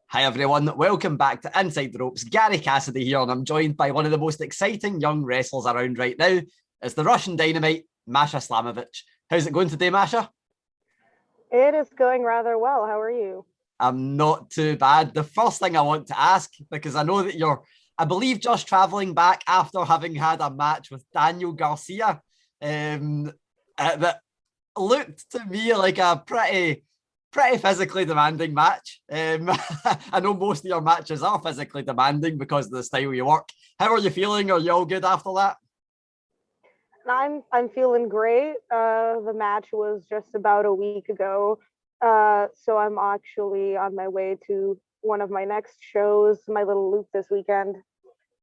Hi everyone, welcome back to Inside the Ropes. Gary Cassidy here, and I'm joined by one of the most exciting young wrestlers around right now. It's the Russian Dynamite, Masha Slamovich. How's it going today, Masha? It is going rather well. How are you? I'm not too bad. The first thing I want to ask, because I know that you're, I believe, just traveling back after having had a match with Daniel Garcia, that looked to me like a pretty physically demanding match. I know most of your matches are physically demanding because of the style you work. How are you feeling? Are you all good after that? I'm feeling great. The match was just about a week ago, so I'm actually on my way to one of my next shows, my little loop this weekend.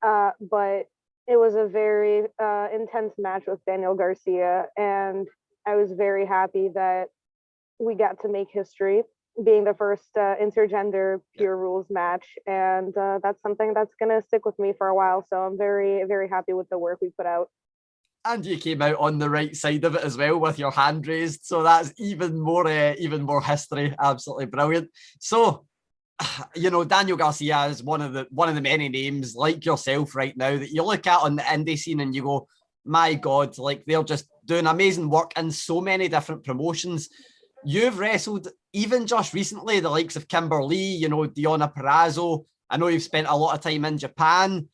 But it was a very intense match with Daniel Garcia, and I was very happy that we got to make history, being the first intergender Yeah. pure rules match, and that's something that's gonna stick with me for a while. So I'm very happy with the work we put out. And you came out on the right side of it as well with your hand raised, so that's even more history. Absolutely brilliant. So, Daniel Garcia is one of the many names like yourself right now that you look at on the indie scene and you go, my God, like they're just doing amazing work in so many different promotions. You've wrestled even just recently the likes of Kimberly, Diona Perazzo. I know you've spent a lot of time in Japan.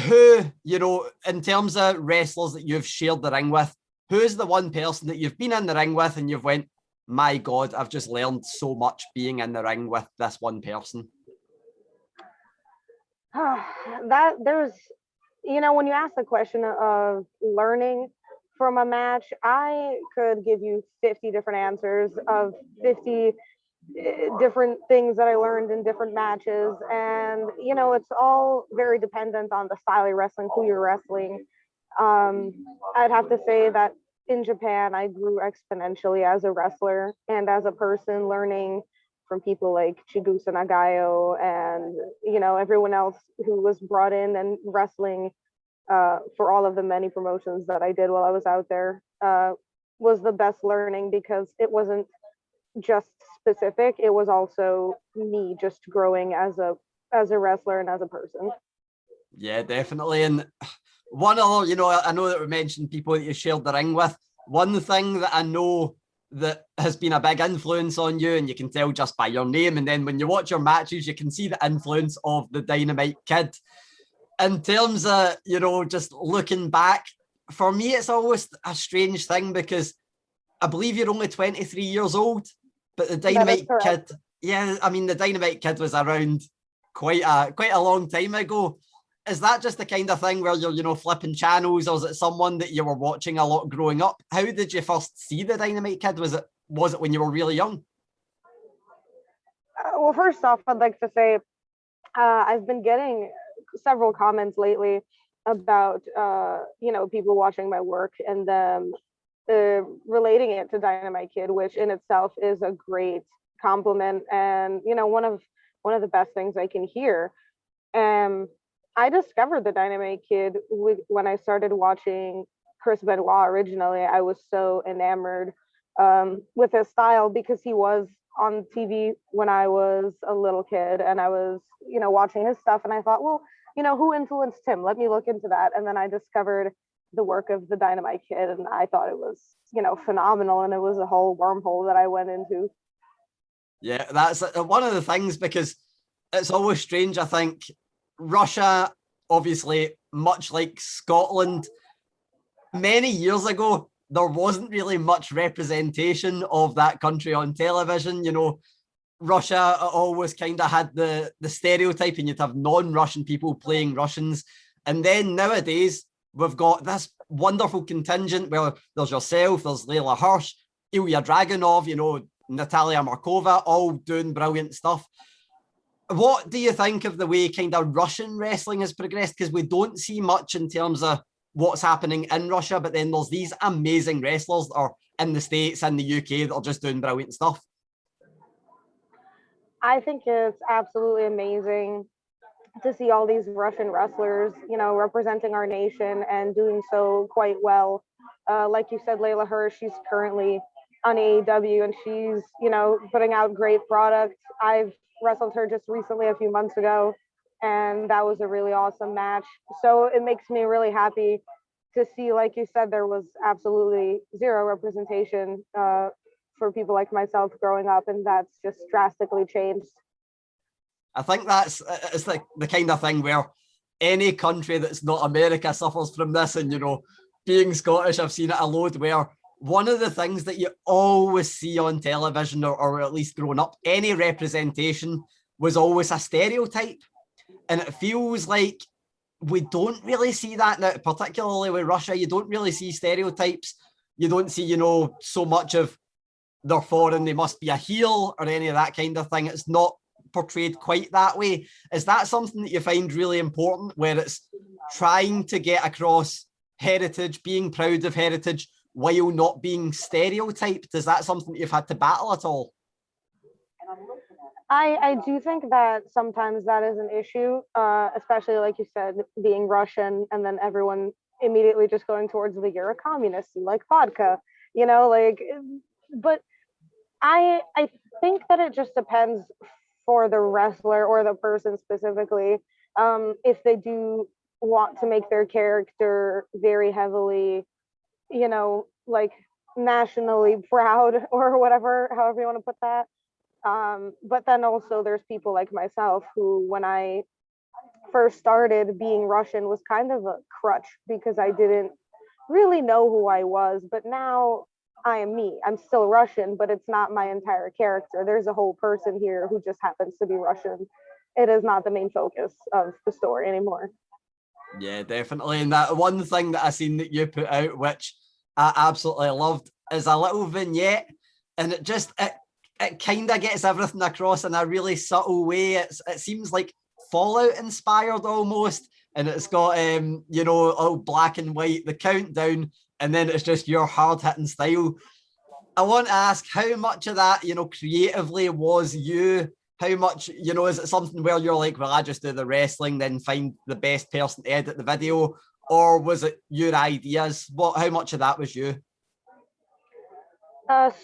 Who, in terms of wrestlers that you've shared the ring with, who's the one person that you've been in the ring with and you've went, my God, I've just learned so much being in the ring with this one person? That there's when you ask the question of learning from a match, I could give you 50 different answers of 50 different things that I learned in different matches. And, it's all very dependent on the style you're wrestling, who you're wrestling. Um, I'd have to say that in Japan, I grew exponentially as a wrestler and as a person, learning from people like Chigusa Nagayo and, everyone else who was brought in and wrestling for all of the many promotions that I did while I was out there was the best learning because it wasn't just specific. It was also me just growing as a wrestler and as a person. Yeah, definitely. And one other, I know that we mentioned people that you shared the ring with. One thing that I know that has been a big influence on you, and you can tell just by your name, and then when you watch your matches, you can see the influence of the Dynamite Kid. In terms of, just looking back, for me, it's always a strange thing because I believe you're only 23 years old, but the That is Dynamite correct. Kid, yeah, I mean, the Dynamite Kid was around quite a long time ago. Is that just the kind of thing where you're, flipping channels, or is it someone that you were watching a lot growing up? How did you first see the Dynamite Kid? Was it when you were really young? Well, first off, I'd like to say I've been getting several comments lately about people watching my work and them relating it to Dynamite Kid, which in itself is a great compliment and one of the best things I can hear. Um, I discovered the Dynamite Kid when I started watching Chris Benoit originally. I was so enamored with his style because he was on TV when I was a little kid and I was, watching his stuff and I thought, well, who influenced him? Let me look into that. And then I discovered the work of the Dynamite Kid and I thought it was, phenomenal and it was a whole wormhole that I went into. Yeah, that's one of the things because it's always strange. I think Russia, obviously, much like Scotland, many years ago, there wasn't really much representation of that country on television. Russia always kind of had the stereotype, and you'd have non-Russian people playing Russians. And then nowadays, we've got this wonderful contingent where there's yourself, there's Layla Hirsch, Ilya Dragunov, Natalia Markova, all doing brilliant stuff. What do you think of the way kind of Russian wrestling has progressed? Because we don't see much in terms of what's happening in Russia, but then there's these amazing wrestlers that are in the States and the UK that are just doing brilliant stuff. I think it's absolutely amazing to see all these Russian wrestlers, representing our nation and doing so quite well. Like you said, Layla Hirsch, she's currently on AEW, and she's, putting out great products. I've wrestled her just recently a few months ago, and that was a really awesome match. So it makes me really happy to see, like you said, there was absolutely zero representation for people like myself growing up, and that's just drastically changed. I think it's like the kind of thing where any country that's not America suffers from this. And, being Scottish, I've seen it a load, where one of the things that you always see on television, or at least growing up, any representation was always a stereotype. And it feels like we don't really see that now, particularly with Russia. You don't really see stereotypes. You don't see, so much of they're foreign, they must be a heel, or any of that kind of thing. It's not portrayed quite that way. Is that something that you find really important, where it's trying to get across heritage, being proud of heritage, while not being stereotyped? Is that something that you've had to battle at all? I do think that sometimes that is an issue, especially like you said, being Russian, and then everyone immediately just going towards the you're a communist, you like vodka, but I think that it just depends for the wrestler or the person specifically, if they do want to make their character very heavily, like nationally proud or whatever, however you want to put that. But then also there's people like myself who, when I first started, being Russian was kind of a crutch because I didn't really know who I was. But now I am me. I'm still Russian, but it's not my entire character. There's a whole person here who just happens to be Russian. It is not the main focus of the story anymore. Yeah, definitely. And that one thing that I seen that you put out, which I absolutely loved, is a little vignette, and it kind of gets everything across in a really subtle way. It seems like Fallout inspired almost, and it's got all black and white, the countdown, and then it's just your hard hitting style. I want to ask, how much of that, creatively was you? How much, is it something where you're like, well, I just do the wrestling, then find the best person to edit the video? Or was it your ideas? How much of that was you?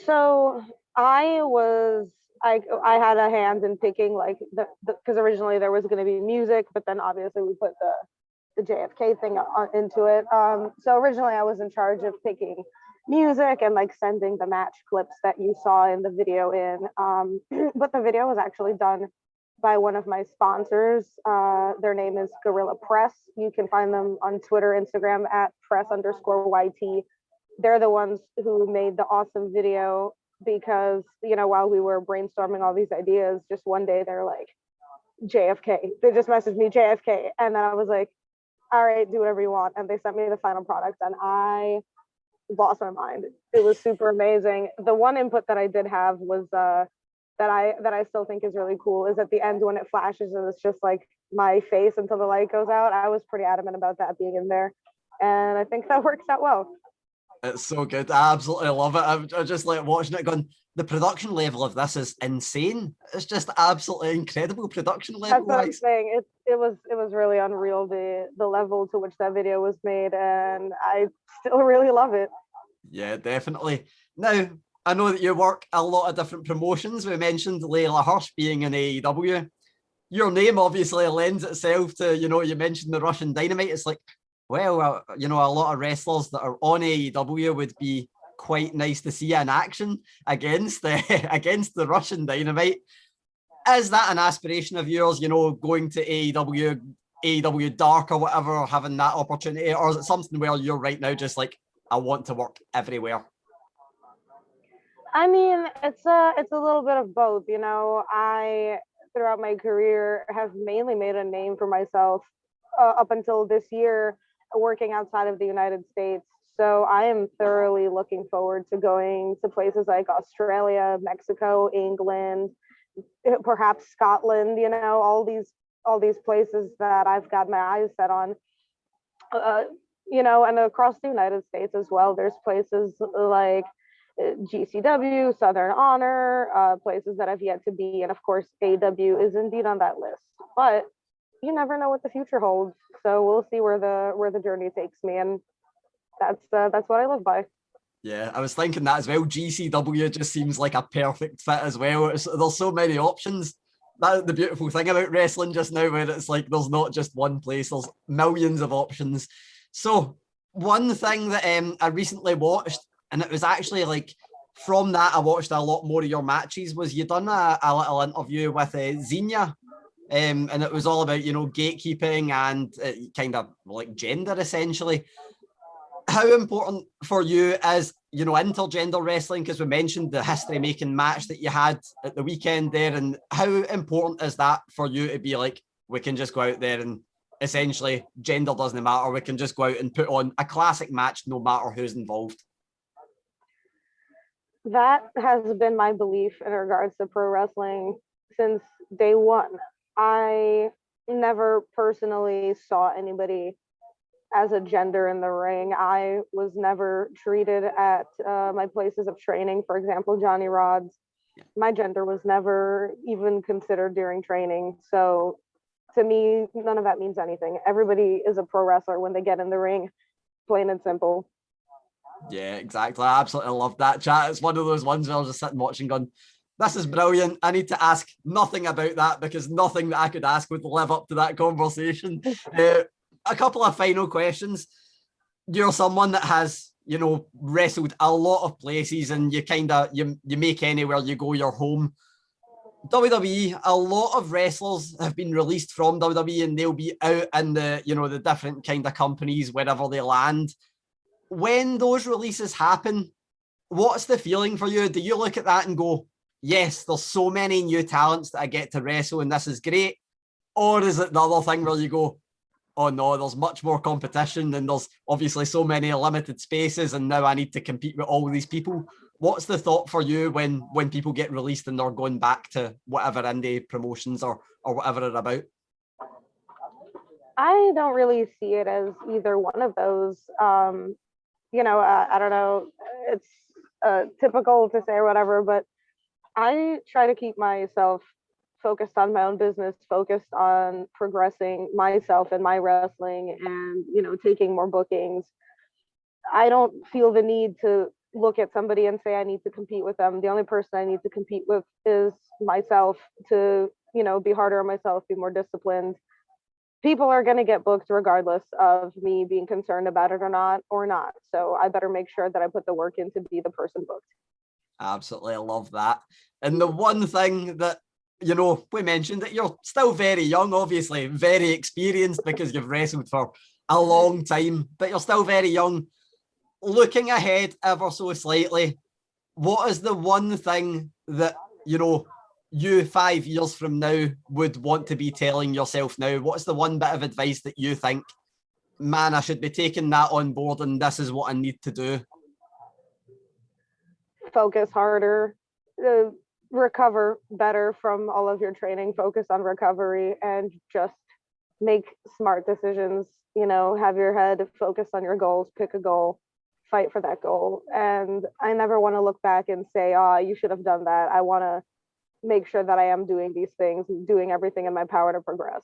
So I had a hand in picking, like, because originally there was going to be music, but then obviously we put the JFK thing into it. So originally I was in charge of picking music and like sending the match clips that you saw in the video in. But the video was actually done by one of my sponsors. Their name is Gorilla Press. You can find them on Twitter, Instagram at press_YT. They're the ones who made the awesome video because, while we were brainstorming all these ideas, just one day they're like, JFK. They just messaged me JFK. And then I was like, all right, do whatever you want. And they sent me the final product and I lost my mind. It was super amazing. The one input that I did have was that I still think is really cool is at the end when it flashes and it's just like my face until the light goes out. I was pretty adamant about that being in there. And I think that works out well. It's so good. I absolutely love it. I'm just like watching it going, the production level of this is insane. It's just absolutely incredible production level. That's what I'm saying. It was really unreal, the level to which that video was made, and I still really love it. Yeah, definitely. Now, I know that you work a lot of different promotions. We mentioned Layla Hirsch being in AEW. Your name obviously lends itself to, you mentioned the Russian Dynamite. It's like, well, a lot of wrestlers that are on AEW would be quite nice to see in action against the Russian Dynamite. Is that an aspiration of yours, going to AEW Dark or whatever, having that opportunity? Or is it something where you're right now just like, I want to work everywhere? I mean, it's a little bit of both. I, throughout my career, have mainly made a name for myself up until this year, working outside of the United States. So I am thoroughly looking forward to going to places like Australia, Mexico, England, perhaps Scotland, all these places that I've got my eyes set on. And across the United States as well, there's places like GCW, Southern Honor, places that I've yet to be. And of course, AW is indeed on that list. But you never know what the future holds. So we'll see where the journey takes me. And that's what I live by. Yeah, I was thinking that as well. GCW just seems like a perfect fit as well. There's so many options. That's the beautiful thing about wrestling just now, where it's like there's not just one place, there's millions of options. So one thing that I recently watched, and it was actually like from that I watched a lot more of your matches, was you done a little interview with Xenia. And it was all about, gatekeeping and kind of like gender essentially. How important for you is, intergender wrestling? Because we mentioned the history making match that you had at the weekend there. And how important is that for you to be like, we can just go out there and essentially gender doesn't matter. We can just go out and put on a classic match no matter who's involved. That has been my belief in regards to pro wrestling since day one. I never personally saw anybody as a gender in the ring. I was never treated at my places of training. For example, Johnny Rod's, my gender was never even considered during training. So to me, none of that means anything. Everybody is a pro wrestler when they get in the ring, plain and simple. Yeah, exactly. I absolutely love that chat. It's one of those ones where I was just sitting watching going, this is brilliant. I need to ask nothing about that because nothing that I could ask would live up to that conversation. A couple of final questions. You're someone that has, wrestled a lot of places and you kind of, you make anywhere you go your home. WWE, a lot of wrestlers have been released from WWE and they'll be out in the, the different kind of companies wherever they land. When those releases happen, what's the feeling for you? Do you look at that and go, yes, there's so many new talents that I get to wrestle and this is great? Or is it the other thing where you go, oh no, there's much more competition and there's obviously so many limited spaces and now I need to compete with all these people? What's the thought for you when people get released and they're going back to whatever indie promotions or whatever they're about? I don't really see it as either one of those. I don't know, it's typical to say or whatever, but I try to keep myself focused on my own business, focused on progressing myself and my wrestling and, taking more bookings. I don't feel the need to look at somebody and say I need to compete with them. The only person I need to compete with is myself to, be harder on myself, be more disciplined. People are going to get booked regardless of me being concerned about it or not. So I better make sure that I put the work in to be the person booked. Absolutely, I love that. And the one thing that, we mentioned that you're still very young, obviously, very experienced because you've wrestled for a long time, but you're still very young. Looking ahead ever so slightly, what is the one thing that, you 5 years from now would want to be telling yourself now? What's the one bit of advice that you think, man, I should be taking that on board and this is what I need to do? Focus harder, recover better from all of your training, focus on recovery, and just make smart decisions. Have your head focused on your goals, pick a goal, fight for that goal. And I never want to look back and say, oh, you should have done that. I want to make sure that I am doing these things, doing everything in my power to progress.